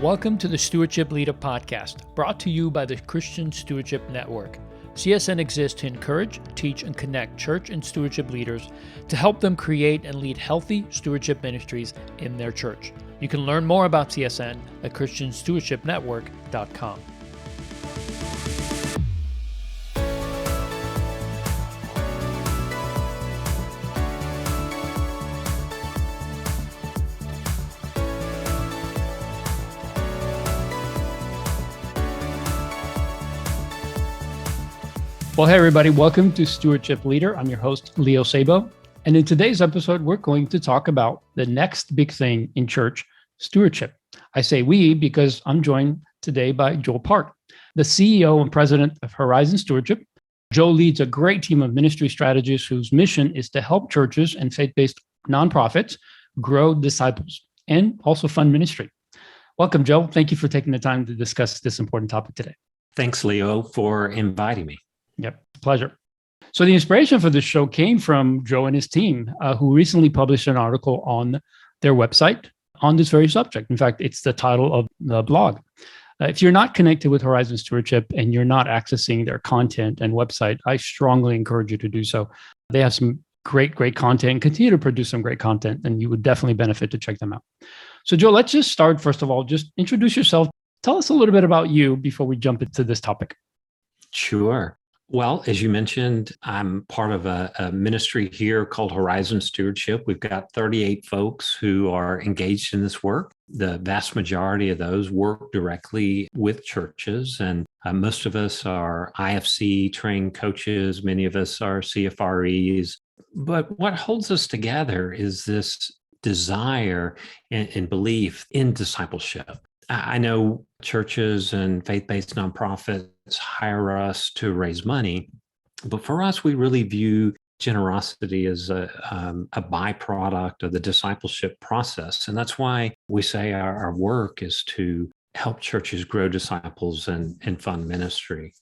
Welcome to the Stewardship Leader podcast, brought to you by the Christian Stewardship Network. CSN exists to encourage, teach, and connect church and stewardship leaders to help them create and lead healthy stewardship ministries in their church. You can learn more about CSN at christianstewardshipnetwork.com. Well, hey, everybody. Welcome to Stewardship Leader. I'm your host, Leo Sabo. And in today's episode, we're going to talk about the next big thing in church, stewardship. I say we because I'm joined today by Joel Park, the CEO and president of Horizon Stewardship. Joel leads a great team of ministry strategists whose mission is to help churches and faith-based nonprofits grow disciples and also fund ministry. Welcome, Joel. Thank you for taking the time to discuss this important topic today. Thanks, Leo, for inviting me. Yep, pleasure. So the inspiration for this show came from Joe and his team, who recently published an article on their website on this very subject. In fact, it's the title of the blog. If you're not connected with Horizon Stewardship and you're not accessing their content and website, I strongly encourage you to do so. They have some great content and continue to produce some great content, and you would definitely benefit to check them out. So Joe, let's just start, first of all, just introduce yourself. Tell us a little bit about you before we jump into this topic. Sure. Well, as you mentioned, I'm part of a ministry here called Horizon Stewardship. We've got 38 folks who are engaged in this work. The vast majority of those work directly with churches, and most of us are IFC trained coaches. Many of us are CFREs. But what holds us together is this desire and belief in discipleship. I know churches and faith-based nonprofits hire us to raise money, but for us, we really view generosity as a byproduct of the discipleship process. And that's why we say our work is to help churches grow disciples and fund ministry.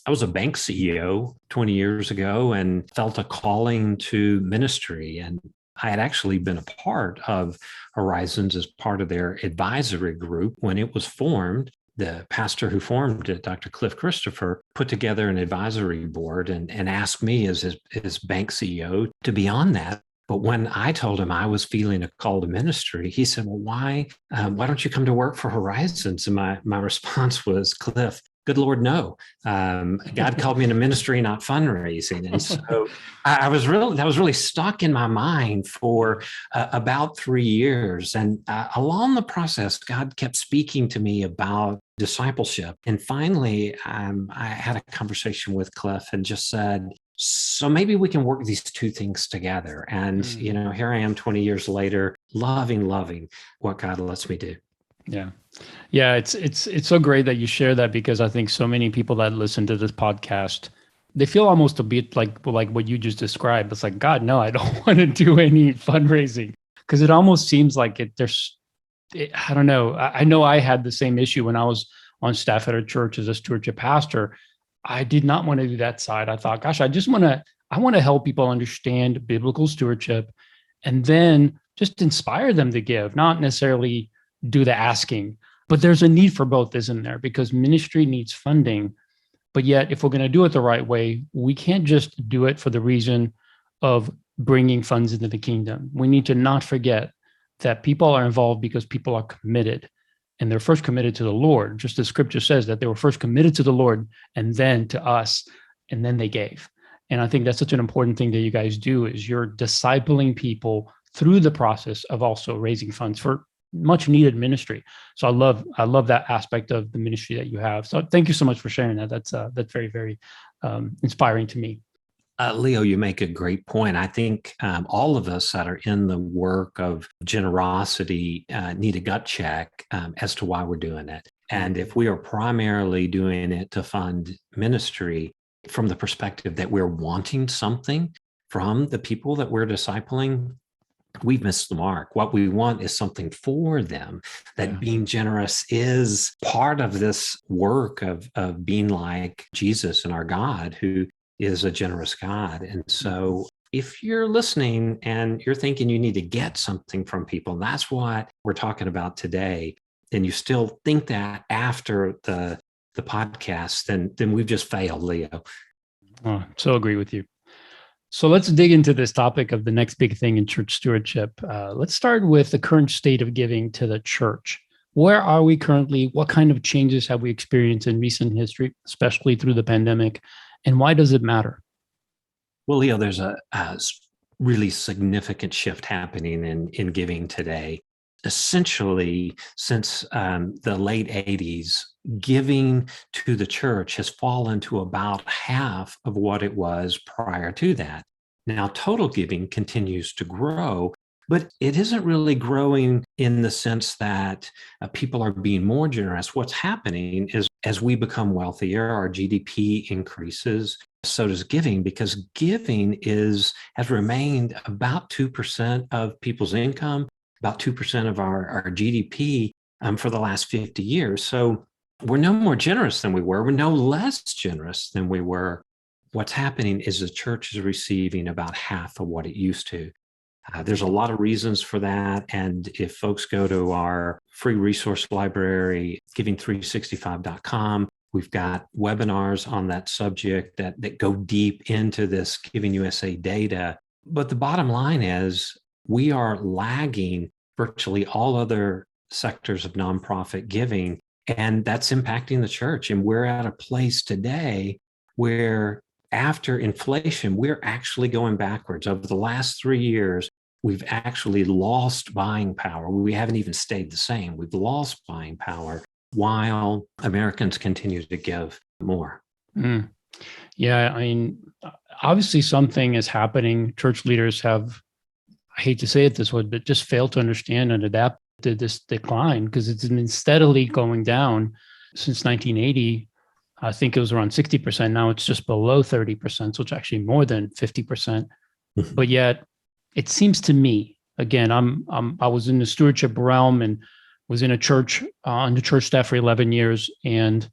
I was a bank CEO 20 years ago and felt a calling to ministry, and I had actually been a part of Horizons as part of their advisory group when it was formed. The pastor who formed it, Dr. Cliff Christopher, put together an advisory board and asked me as his bank CEO to be on that. But when I told him I was feeling a call to ministry, he said, well, why don't you come to work for Horizons? And my response was, Cliff, good Lord, no. God called me into ministry, not fundraising. And so that was really stuck in my mind for about 3 years. And along the process, God kept speaking to me about discipleship. And finally, I had a conversation with Cliff and just said, so maybe we can work these two things together. And, here I am 20 years later, loving what God lets me do. Yeah. It's so great that you share that, because I think so many people that listen to this podcast, they feel almost a bit like what you just described. It's like, God, no, I don't want to do any fundraising, because it almost seems like I don't know. I know I had the same issue when I was on staff at a church as a stewardship pastor. I did not want to do that side. I thought, gosh, I want to help people understand biblical stewardship and then just inspire them to give, not necessarily do the asking. But there's a need for both, isn't there? Because ministry needs funding. But yet, if we're going to do it the right way, we can't just do it for the reason of bringing funds into the kingdom. We need to not forget that people are involved because people are committed. And they're first committed to the Lord. Just as scripture says that they were first committed to the Lord and then to us, and then they gave. And I think that's such an important thing that you guys do, is you're discipling people through the process of also raising funds for much needed ministry. So I love that aspect of the ministry that you have. So thank you so much for sharing that. That's very, very inspiring to me. Leo, you make a great point. I think all of us that are in the work of generosity need a gut check as to why we're doing it. And if we are primarily doing it to fund ministry from the perspective that we're wanting something from the people that we're discipling, we've missed the mark. What we want is something for them, that being generous is part of this work of being like Jesus and our God, who is a generous God. And so if you're listening and you're thinking you need to get something from people, that's what we're talking about today. and you still think that after the podcast, then we've just failed, Leo. Oh, so agree with you. So let's dig into this topic of the next big thing in church stewardship. Let's start with the current state of giving to the church. Where are we currently? What kind of changes have we experienced in recent history, especially through the pandemic? And why does it matter? Well, Leo, there's a really significant shift happening in giving today. Essentially, since the late 80s, giving to the church has fallen to about half of what it was prior to that. Now, total giving continues to grow, but it isn't really growing in the sense that people are being more generous. What's happening is as we become wealthier, our GDP increases, so does giving, because giving has remained about 2% of people's income, about 2% of our GDP for the last 50 years. So we're no more generous than we were. We're no less generous than we were. What's happening is the church is receiving about half of what it used to. There's a lot of reasons for that. And if folks go to our free resource library, giving365.com, we've got webinars on that subject that go deep into this Giving USA data. But the bottom line is we are lagging virtually all other sectors of nonprofit giving, and that's impacting the church. And we're at a place today where after inflation, we're actually going backwards. Over the last 3 years, we've actually lost buying power. We haven't even stayed the same. We've lost buying power while Americans continue to give more. Mm. Yeah, I mean, obviously something is happening. Church leaders have, I hate to say it this way, but just failed to understand and adapt to this decline because it's been steadily going down since 1980. I think it was around 60%. Now it's just below 30%, so it's actually more than 50%. But yet, it seems to me, again, I was in the stewardship realm and was in a church on the church staff for 11 years, and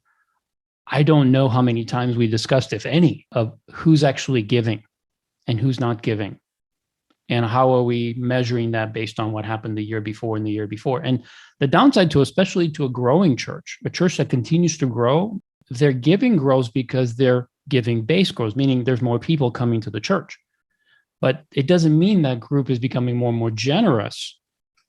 I don't know how many times we discussed, if any, of who's actually giving and who's not giving, and how are we measuring that based on what happened the year before and the year before. And the downside to, especially to a growing church, a church that continues to grow, their giving grows because their giving base grows, meaning there's more people coming to the church. But it doesn't mean that group is becoming more and more generous,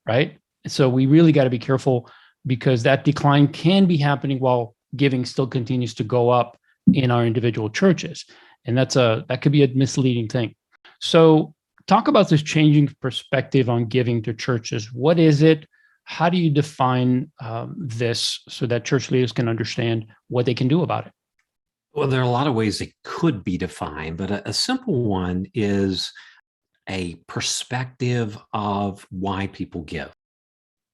right? So we really got to be careful because that decline can be happening while giving still continues to go up in our individual churches. And that could be a misleading thing. So talk about this changing perspective on giving to churches. What is it? How do you define this so that church leaders can understand what they can do about it? Well, there are a lot of ways it could be defined, but a simple one is a perspective of why people give.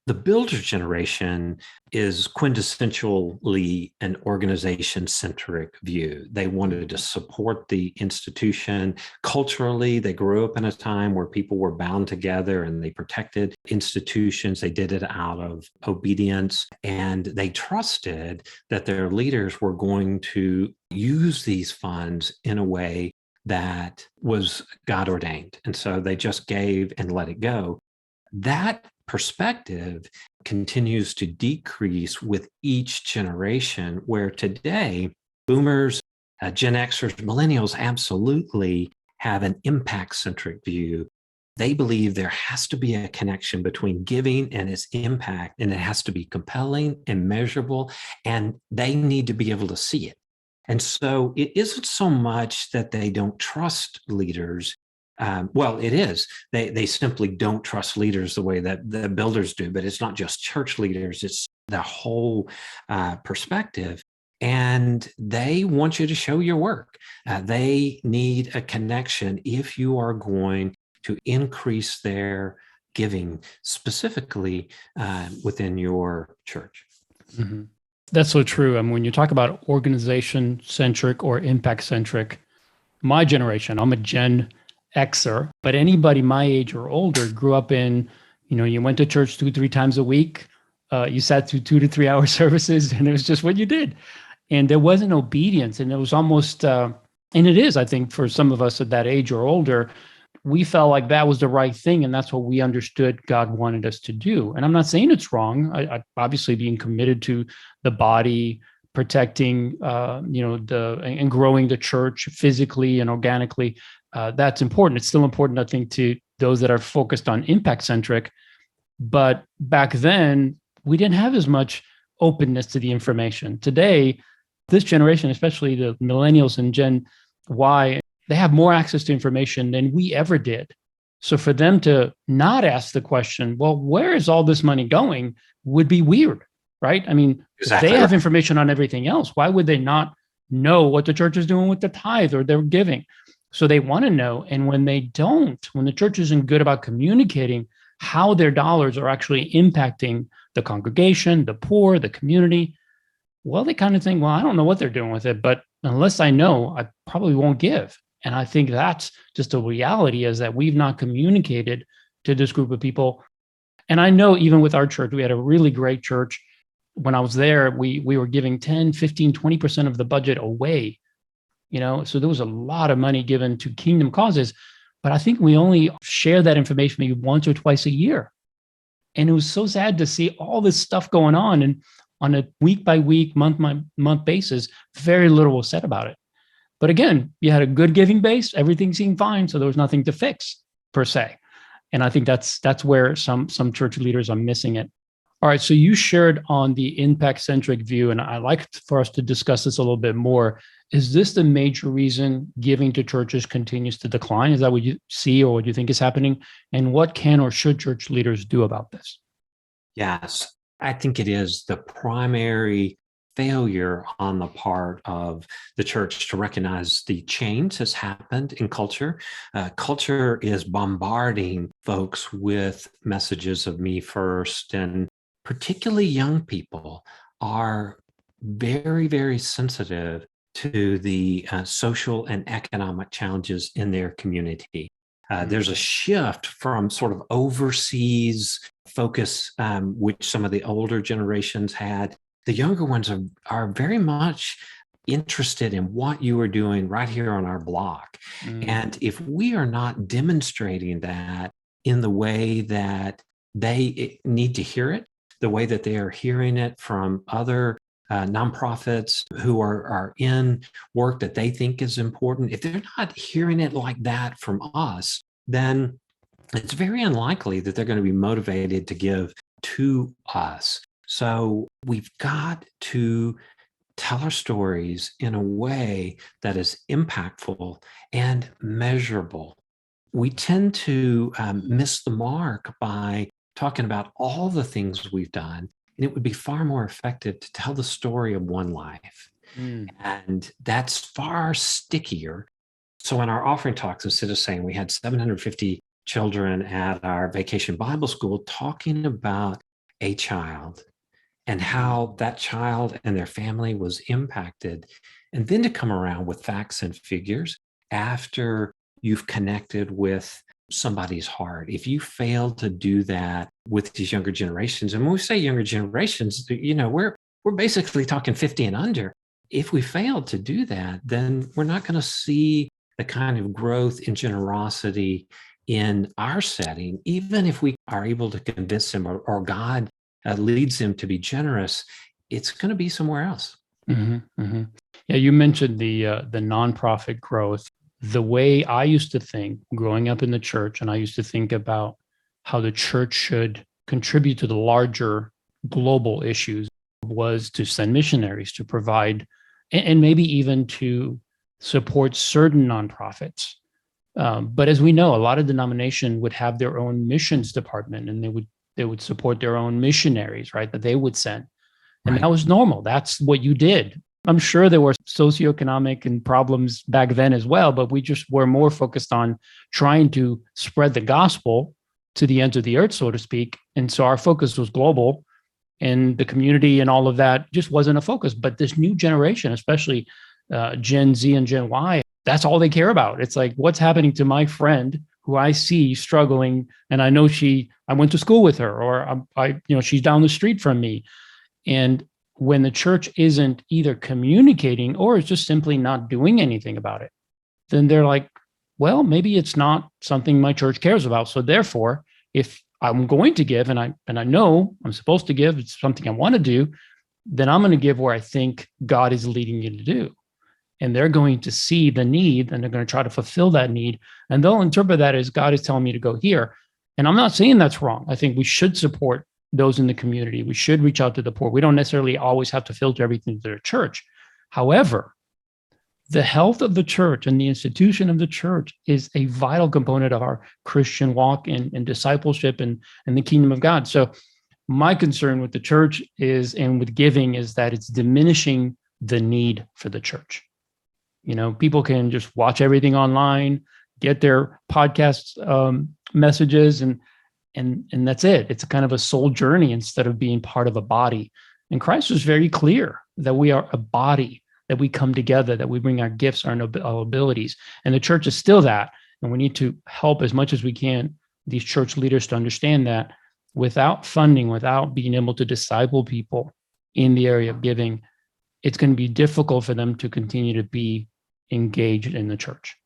The builder generation is quintessentially an organization-centric view. They wanted to support the institution. Culturally, they grew up in a time where people were bound together and they protected institutions. They did it out of obedience, and they trusted that their leaders were going to use these funds in a way that was God ordained. And so they just gave and let it go. That perspective continues to decrease with each generation, where today, boomers, Gen Xers, millennials absolutely have an impact-centric view. They believe there has to be a connection between giving and its impact, and it has to be compelling and measurable, and they need to be able to see it. And so it isn't so much that they don't trust leaders. Well, it is. They simply don't trust leaders the way that the builders do, but it's not just church leaders, it's the whole perspective. And they want you to show your work. They need a connection if you are going to increase their giving, specifically within your church. Mm-hmm. That's so true. I mean, when you talk about organization-centric or impact-centric, my generation, I'm a Gen Xer, but anybody my age or older grew up in, you went to church 2-3 times a week. You sat through 2 to 3 hour services, and it was just what you did. And there wasn't obedience. And it was almost, and it is, I think, for some of us at that age or older, we felt like that was the right thing, and that's what we understood God wanted us to do. And I'm not saying it's wrong. I obviously being committed to the body, protecting, and growing the church physically and organically. That's important. It's still important, I think, to those that are focused on impact centric. But back then, we didn't have as much openness to the information. Today, this generation, especially the millennials and Gen Y, they have more access to information than we ever did. So for them to not ask the question, well, where is all this money going, would be weird, right? I mean, Exactly. they have information on everything else. Why would they not know what the church is doing with the tithe or their giving? So they want to know. And when they don't, when the church isn't good about communicating how their dollars are actually impacting the congregation, the poor, the community, well, they kind of think, well, I don't know what they're doing with it, but unless I know, I probably won't give. And I think that's just a reality, is that we've not communicated to this group of people. And I know even with our church, we had a really great church. When I was there, we were giving 10, 15, 20% of the budget away, so there was a lot of money given to kingdom causes. But I think we only share that information maybe once or twice a year. And it was so sad to see all this stuff going on. And on a week by week, month by month basis, very little was said about it. But again, you had a good giving base, everything seemed fine, so there was nothing to fix per se. And I think that's where some church leaders are missing it. All right, so you shared on the impact-centric view, and I'd like for us to discuss this a little bit more. Is this the major reason giving to churches continues to decline? Is that what you see or what you think is happening? And what can or should church leaders do about this? Yes, I think it is the primary failure on the part of the church to recognize the change has happened in culture. Culture is bombarding folks with messages of me first, and particularly young people are very, very sensitive to the social and economic challenges in their community. There's a shift from sort of overseas focus, which some of the older generations had. The younger ones are very much interested in what you are doing right here on our block. And if we are not demonstrating that in the way that they need to hear it, the way that they are hearing it from other nonprofits who are in work that they think is important, if they're not hearing it like that from us, then it's very unlikely that they're going to be motivated to give to us. So we've got to tell our stories in a way that is impactful and measurable. We tend to miss the mark by talking about all the things we've done, and it would be far more effective to tell the story of one life. And that's far stickier. So in our offering talks, instead of saying we had 750 children at our vacation Bible school talking about a child and how that child and their family was impacted, and then to come around with facts and figures after you've connected with somebody's heart. If you fail to do that with these younger generations, and when we say younger generations, we're basically talking 50 and under. If we fail to do that, then we're not going to see the kind of growth in generosity in our setting, even if we are able to convince them or God leads them to be generous. It's going to be somewhere else. Yeah, you mentioned the nonprofit growth. The way I used to think growing up in the church, and I used to think about how the church should contribute to the larger global issues, was to send missionaries, to provide, and maybe even to support certain nonprofits. But as we know, a lot of denominations would have their own missions department, and they would support their own missionaries, right, that they would send. And that was normal. That's what you did. I'm sure there were socioeconomic and problems back then as well, but we just were more focused on trying to spread the gospel to the ends of the earth, so to speak. And so our focus was global, and the community and all of that just wasn't a focus. But this new generation, especially Gen Z and Gen Y, that's all they care about. It's like, what's happening to my friend who I see struggling, and I know I went to school with her, or she's down the street from me. And when the church isn't either communicating or is just simply not doing anything about it, then they're like, well, maybe it's not something my church cares about. So therefore, if I'm going to give and I know I'm supposed to give, it's something I want to do, then I'm going to give where I think God is leading you to do. And they're going to see the need and they're going to try to fulfill that need. And they'll interpret that as God is telling me to go here. And I'm not saying that's wrong. I think we should support those in the community. We should reach out to the poor. We don't necessarily always have to filter everything to the church. However, the health of the church and the institution of the church is a vital component of our Christian walk and discipleship and the kingdom of God. So my concern with the church is, and with giving, is that it's diminishing the need for the church. People can just watch everything online, get their podcast messages, and that's it. It's a kind of a soul journey instead of being part of a body. And Christ was very clear that we are a body, that we come together, that we bring our gifts, our abilities. And the church is still that. And we need to help as much as we can these church leaders to understand that without funding, without being able to disciple people in the area of giving, it's going to be difficult for them to continue to be engaged in the church.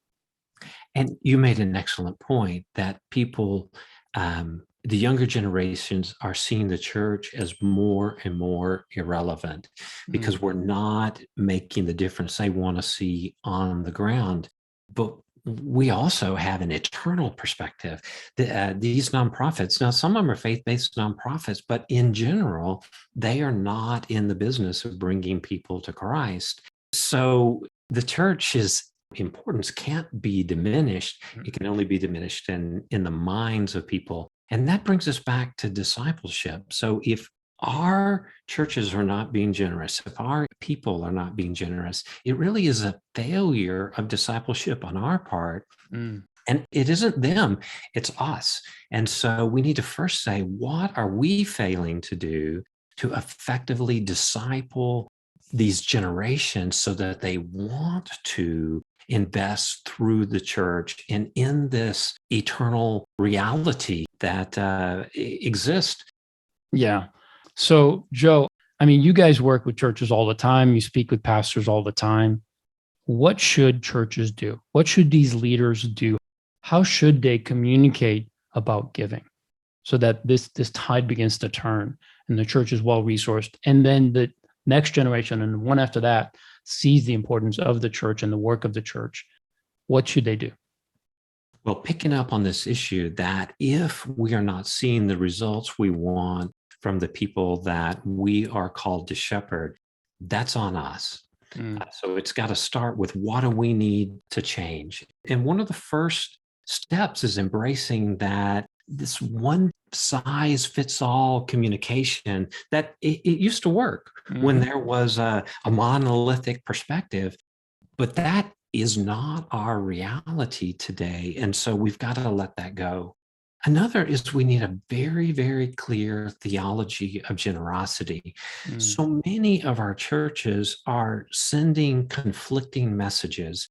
And you made an excellent point that people, the younger generations, are seeing the church as more and more irrelevant because we're not making the difference they want to see on the ground. But we also have an eternal perspective. These nonprofits, now some of them are faith-based nonprofits, but in general, they are not in the business of bringing people to Christ. So the church's importance can't be diminished. It can only be diminished in the minds of people. And that brings us back to discipleship. So if our churches are not being generous, if our people are not being generous, it really is a failure of discipleship on our part. And it isn't them, it's us. And so we need to first say, what are we failing to do to effectively disciple these generations so that they want to invest through the church and in this eternal reality that exists? Yeah. So, Joe, you guys work with churches all the time. You speak with pastors all the time. What should churches do? What should these leaders do? How should they communicate about giving so that this tide begins to turn and the church is well resourced? And then the next generation and the one after that sees the importance of the church and the work of the church. What should they do? Well, picking up on this issue, that if we are not seeing the results we want from the people that we are called to shepherd, that's on us. So it's got to start with, what do we need to change? And one of the first steps is embracing that this one size fits all communication, that it used to work when there was a monolithic perspective, but that is not our reality today. And so we've got to let that go. Another is we need a very, very clear theology of generosity. So many of our churches are sending conflicting messages.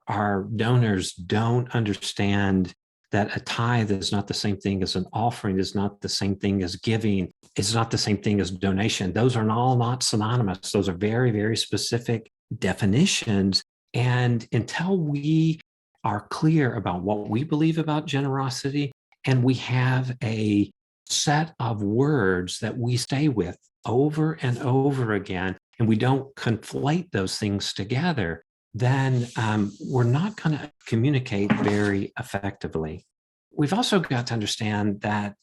Our donors don't understand that a tithe is not the same thing as an offering, is not the same thing as giving, is not the same thing as donation. Those are all not synonymous. Those are very, very specific definitions. And until we are clear about what we believe about generosity, and we have a set of words that we stay with over and over again, and we don't conflate those things together, then we're not going to communicate very effectively. We've also got to understand that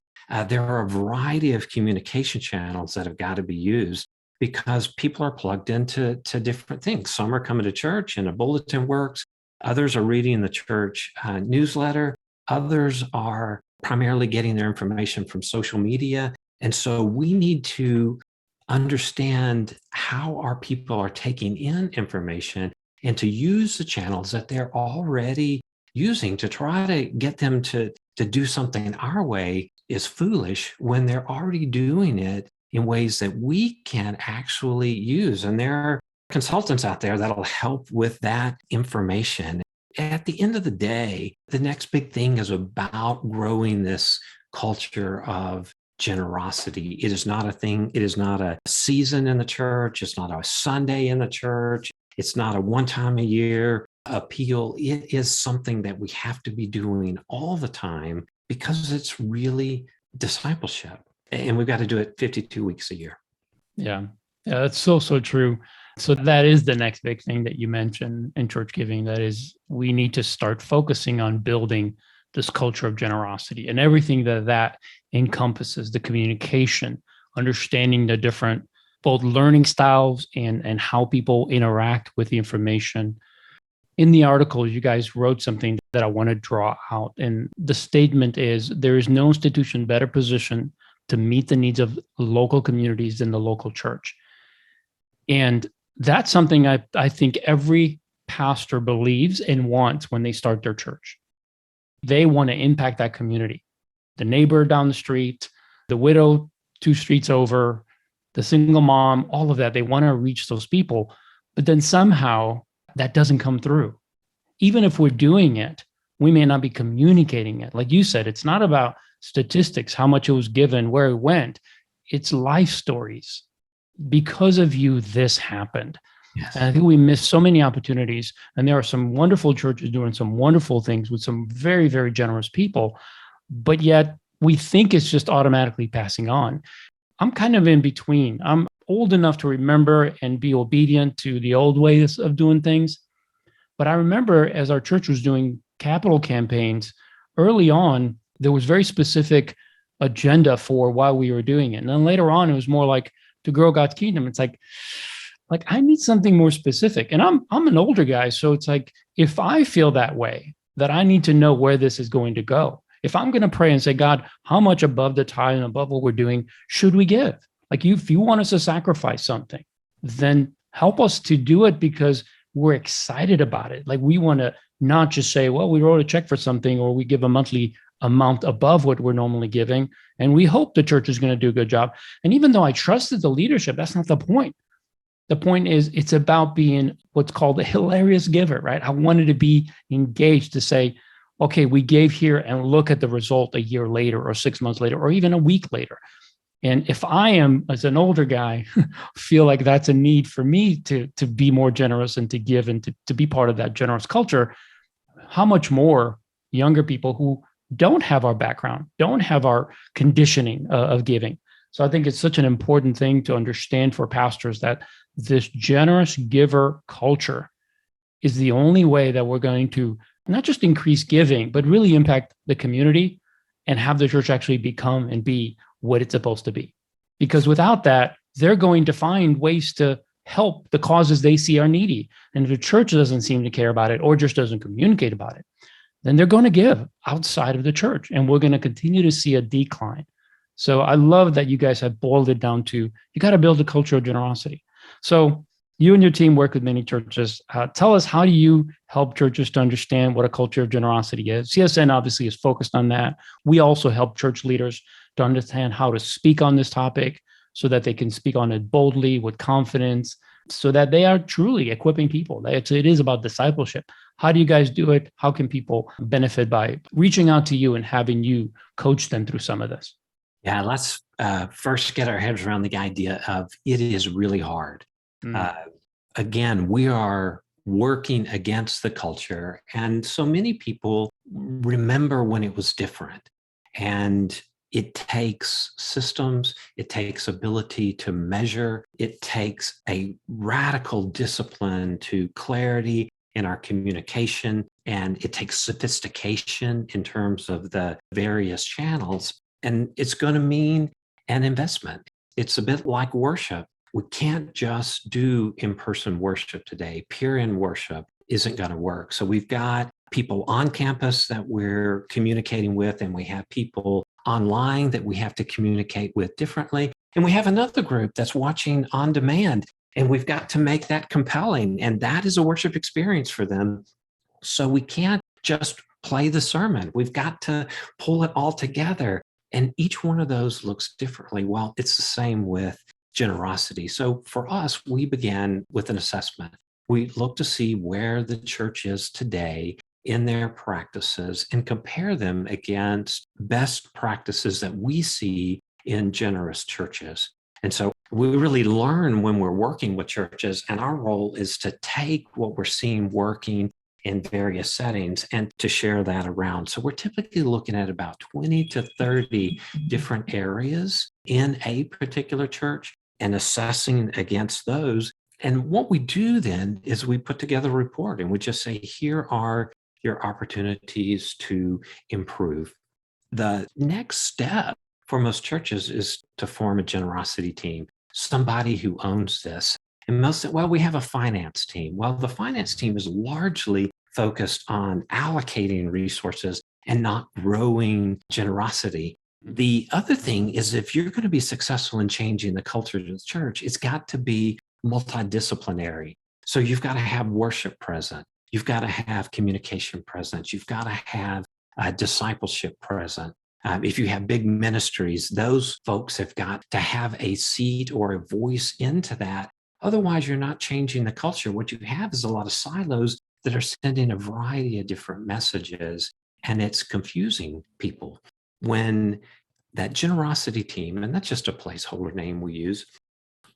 there are a variety of communication channels that have got to be used, because people are plugged into different things. Some are coming to church and a bulletin works. Others are reading the church newsletter. Others are primarily getting their information from social media. And so we need to understand how our people are taking in information and to use the channels that they're already using to try to get them to do something our way is foolish when they're already doing it in ways that we can actually use. And there are consultants out there that'll help with that information. At the end of the day, the next big thing is about growing this culture of generosity. It is not a thing. It is not a season in the church. It's not a Sunday in the church. It's not a one time a year appeal. It is something that we have to be doing all the time because it's really discipleship. And we've got to do it 52 weeks a year. Yeah. Yeah, that's so, so true. So that is the next big thing that you mentioned in church giving. That is, we need to start focusing on building this culture of generosity and everything that encompasses: the communication, understanding the different both learning styles and how people interact with the information. In the article, you guys wrote something that I want to draw out. And the statement is, there is no institution better positioned to meet the needs of local communities than the local church. And that's something I think every pastor believes and wants when they start their church. They want to impact that community, the neighbor down the street, the widow 2 streets over, the single mom, all of that. They want to reach those people. But then somehow that doesn't come through. Even if we're doing it, we may not be communicating it. Like you said, it's not about statistics, how much it was given, where it went. It's life stories. Because of you, this happened. Yes. And I think we miss so many opportunities. And there are some wonderful churches doing some wonderful things with some very, very generous people. But yet we think it's just automatically passing on. I'm kind of in between. I'm old enough to remember and be obedient to the old ways of doing things. But I remember as our church was doing capital campaigns, early on, there was very specific agenda for why we were doing it. And then later on, it was more like to grow God's kingdom. It's like I need something more specific. And I'm an older guy. So it's like, if I feel that way, that I need to know where this is going to go. If I'm going to pray and say, God, how much above the tithe and above what we're doing should we give? Like, if you want us to sacrifice something, then help us to do it because we're excited about it. Like, we want to not just say, well, we wrote a check for something, or we give a monthly amount above what we're normally giving, and we hope the church is going to do a good job. And even though I trusted the leadership, that's not the point. The point is, it's about being what's called a hilarious giver, right? I wanted to be engaged to say, okay, we gave here and look at the result a year later or 6 months later, or even a week later. And if I am, as an older guy, feel like that's a need for me to be more generous and to give and to be part of that generous culture, how much more younger people who don't have our background, don't have our conditioning of giving. So I think it's such an important thing to understand for pastors, that this generous giver culture is the only way that we're going to not just increase giving, but really impact the community and have the church actually become and be what it's supposed to be. Because without that, they're going to find ways to help the causes they see are needy. And if the church doesn't seem to care about it or just doesn't communicate about it, then they're going to give outside of the church. And we're going to continue to see a decline. So I love that you guys have boiled it down to, you got to build a culture of generosity. So you and your team work with many churches. Tell us, how do you help churches to understand what a culture of generosity is? CSN obviously is focused on that. We also help church leaders to understand how to speak on this topic so that they can speak on it boldly, with confidence, so that they are truly equipping people. It is about discipleship. How do you guys do it? How can people benefit by reaching out to you and having you coach them through some of this? Yeah, let's first get our heads around the idea of it is really hard. Again, we are working against the culture. And so many people remember when it was different. And it takes systems, it takes ability to measure, it takes a radical discipline to clarity in our communication, and it takes sophistication in terms of the various channels. And it's going to mean an investment. It's a bit like worship. We can't just do in-person worship today. Peer-in worship isn't going to work. So we've got people on campus that we're communicating with, and we have people online that we have to communicate with differently. And we have another group that's watching on demand, and we've got to make that compelling. And that is a worship experience for them. So we can't just play the sermon. We've got to pull it all together. And each one of those looks differently. Well, it's the same with generosity. So for us, we began with an assessment. We look to see where the church is today in their practices and compare them against best practices that we see in generous churches. And so we really learn when we're working with churches, and our role is to take what we're seeing working in various settings and to share that around. So we're typically looking at about 20 to 30 different areas in a particular church and assessing against those. And what we do then is we put together a report and we just say, here are your opportunities to improve. The next step for most churches is to form a generosity team, somebody who owns this. And most say, well, we have a finance team. Well, the finance team is largely focused on allocating resources and not growing generosity. The other thing is if you're going to be successful in changing the culture of the church, it's got to be multidisciplinary. So you've got to have worship present. You've got to have communication present. You've got to have discipleship present. If you have big ministries, those folks have got to have a seat or a voice into that. Otherwise, you're not changing the culture. What you have is a lot of silos that are sending a variety of different messages, and it's confusing people. When that generosity team, and that's just a placeholder name we use,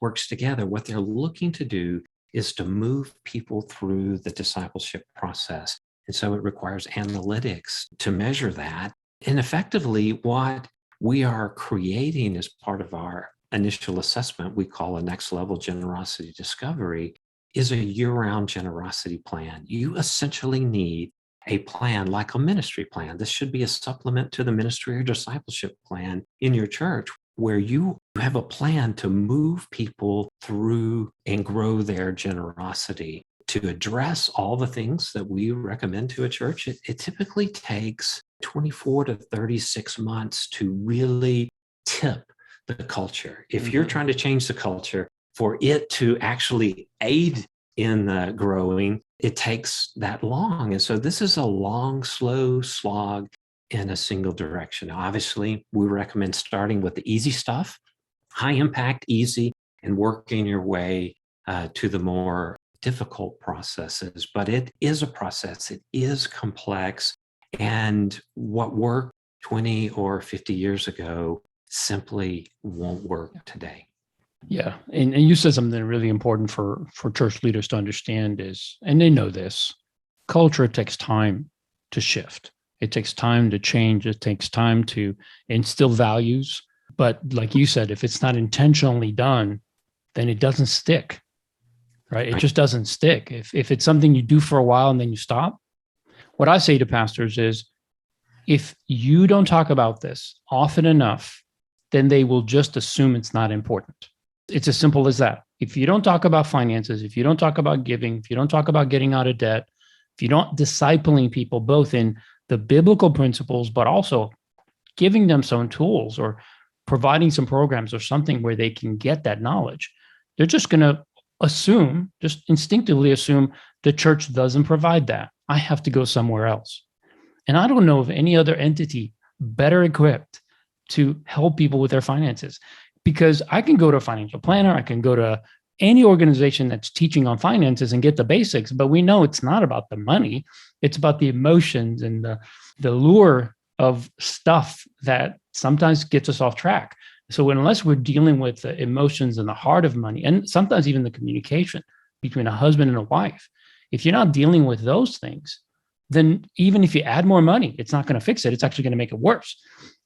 works together, what they're looking to do is to move people through the discipleship process. And so it requires analytics to measure that. And effectively, what we are creating as part of our initial assessment, we call a next level generosity discovery, is a year-round generosity plan. You essentially need a plan like a ministry plan. This should be a supplement to the ministry or discipleship plan in your church, where you have a plan to move people through and grow their generosity. To address all the things that we recommend to a church, it typically takes 24 to 36 months to really tip the culture. If you're trying to change the culture, for it to actually aid in the growing, it takes that long. And so this is a long, slow slog in a single direction. Now, obviously, we recommend starting with the easy stuff, high impact, easy, and working your way to the more difficult processes. But it is a process. It is complex. And what worked 20 or 50 years ago simply won't work today. Yeah. And you said something really important for church leaders to understand is, and they know this, culture takes time to shift. It takes time to change. It takes time to instill values. But like you said, if it's not intentionally done, then it doesn't stick, right? It just doesn't stick. If it's something you do for a while and then you stop, what I say to pastors is, if you don't talk about this often enough, then they will just assume it's not important. It's as simple as that. If you don't talk about finances, if you don't talk about giving, if you don't talk about getting out of debt, if you don't discipling people both in the biblical principles, but also giving them some tools or providing some programs or something where they can get that knowledge, they're just going to assume, just instinctively assume the church doesn't provide that. I have to go somewhere else. And I don't know of any other entity better equipped to help people with their finances, because I can go to a financial planner, I can go to any organization that's teaching on finances and get the basics, but we know it's not about the money. It's about the emotions and the lure of stuff that sometimes gets us off track. So unless we're dealing with the emotions and the heart of money, and sometimes even the communication between a husband and a wife, if you're not dealing with those things, then even if you add more money, it's not going to fix it. It's actually going to make it worse.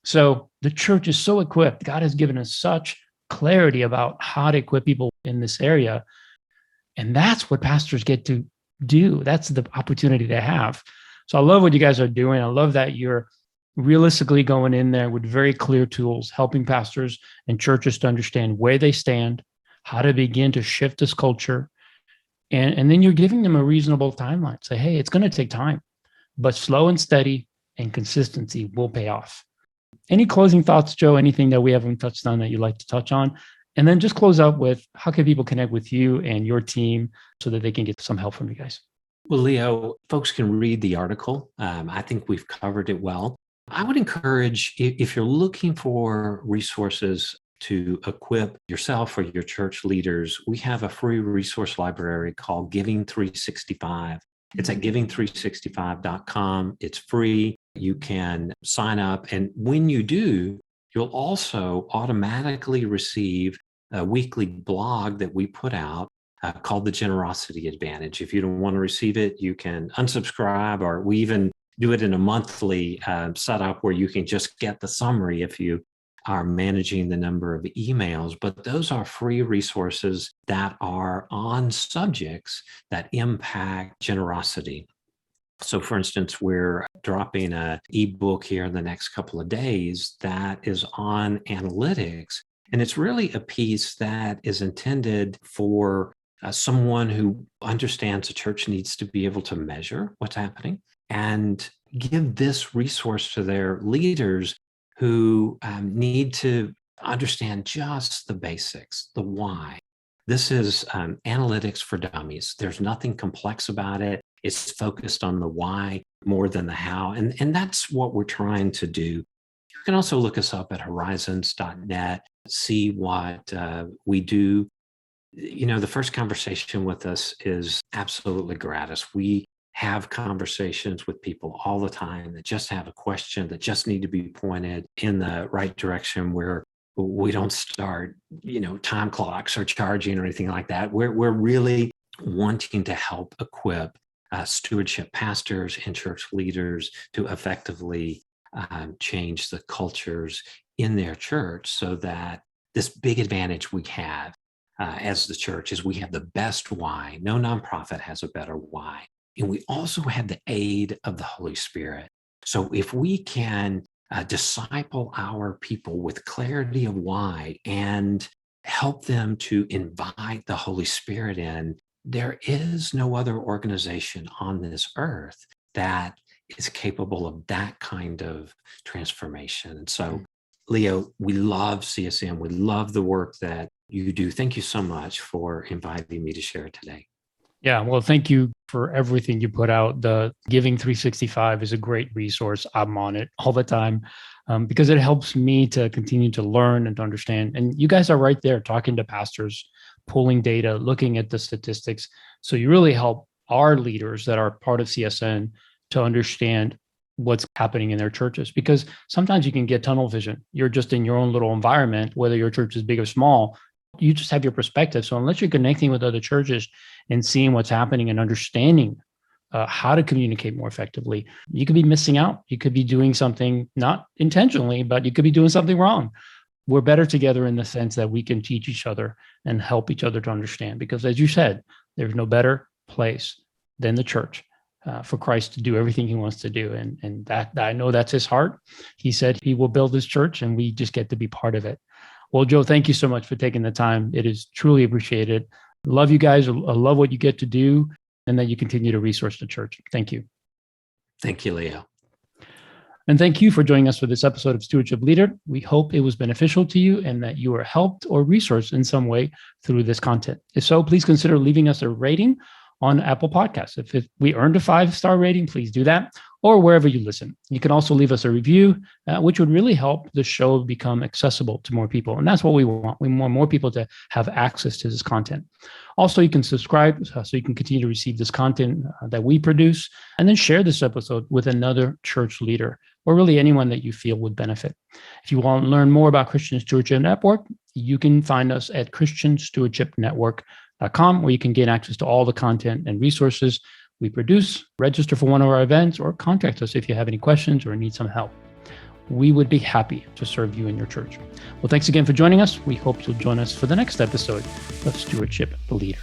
So the church is so equipped. God has given us such clarity about how to equip people in this area. And that's what pastors get to do. That's the opportunity they have. So I love what you guys are doing. I love that you're realistically going in there with very clear tools, helping pastors and churches to understand where they stand, how to begin to shift this culture. And then you're giving them a reasonable timeline. Say, hey, it's going to take time, but slow and steady and consistency will pay off. Any closing thoughts, Joe? Anything that we haven't touched on that you'd like to touch on? And then just close up with, how can people connect with you and your team so that they can get some help from you guys? Well, Leo, folks can read the article. I think we've covered it well. I would encourage, if you're looking for resources to equip yourself or your church leaders, we have a free resource library called Giving 365. It's at giving365.com. It's free. You can sign up. And when you do, you'll also automatically receive a weekly blog that we put out called the Generosity Advantage. If you don't want to receive it, you can unsubscribe, or we even do it in a monthly setup where you can just get the summary if you are managing the number of emails. But those are free resources that are on subjects that impact generosity. So for instance, we're dropping an ebook here in the next couple of days that is on analytics. And it's really a piece that is intended for someone who understands the church needs to be able to measure what's happening and give this resource to their leaders who need to understand just the basics, the why. This is analytics for dummies. There's nothing complex about it. It's focused on the why more than the how. And that's what we're trying to do. You can also look us up at horizons.net, see what we do. You know, the first conversation with us is absolutely gratis. We have conversations with people all the time that just have a question, that just need to be pointed in the right direction, where we don't start, time clocks or charging or anything like that. We're really wanting to help equip stewardship pastors and church leaders to effectively change the cultures in their church, so that this big advantage we have as the church is we have the best why. No nonprofit has a better why. And we also have the aid of the Holy Spirit. So if we can disciple our people with clarity of why and help them to invite the Holy Spirit in, there is no other organization on this earth that is capable of that kind of transformation. And so, Leo, we love CSM. We love the work that you do. Thank you so much for inviting me to share today. Yeah, well, thank you for everything you put out. The Giving 365 is a great resource. I'm on it all the time because it helps me to continue to learn and to understand. And you guys are right there talking to pastors, pulling data, looking at the statistics. So you really help our leaders that are part of CSN to understand what's happening in their churches, because sometimes you can get tunnel vision. You're just in your own little environment, whether your church is big or small. You just have your perspective. So unless you're connecting with other churches and seeing what's happening and understanding how to communicate more effectively, you could be missing out. You could be doing something not intentionally, but you could be doing something wrong. We're better together in the sense that we can teach each other and help each other to understand. Because as you said, there's no better place than the church for Christ to do everything he wants to do. And that I know that's his heart. He said he will build his church, and we just get to be part of it. Well, Joe, thank you so much for taking the time. It is truly appreciated. Love you guys. I love what you get to do, and that you continue to resource the church. Thank you. Thank you, Leo. And thank you for joining us for this episode of Stewardship Leader. We hope it was beneficial to you and that you were helped or resourced in some way through this content. If so, please consider leaving us a rating on Apple Podcasts. If we earned a 5-star rating, please do that, or wherever you listen. You can also leave us a review, which would really help the show become accessible to more people. And that's what we want. We want more people to have access to this content. Also, you can subscribe so you can continue to receive this content that we produce, and then share this episode with another church leader, or really anyone that you feel would benefit. If you want to learn more about Christian Stewardship Network, you can find us at christianstewardshipnetwork.com, where you can gain access to all the content and resources we produce, register for one of our events, or contact us if you have any questions or need some help. We would be happy to serve you in your church. Well, thanks again for joining us. We hope you'll join us for the next episode of Stewardship Leader.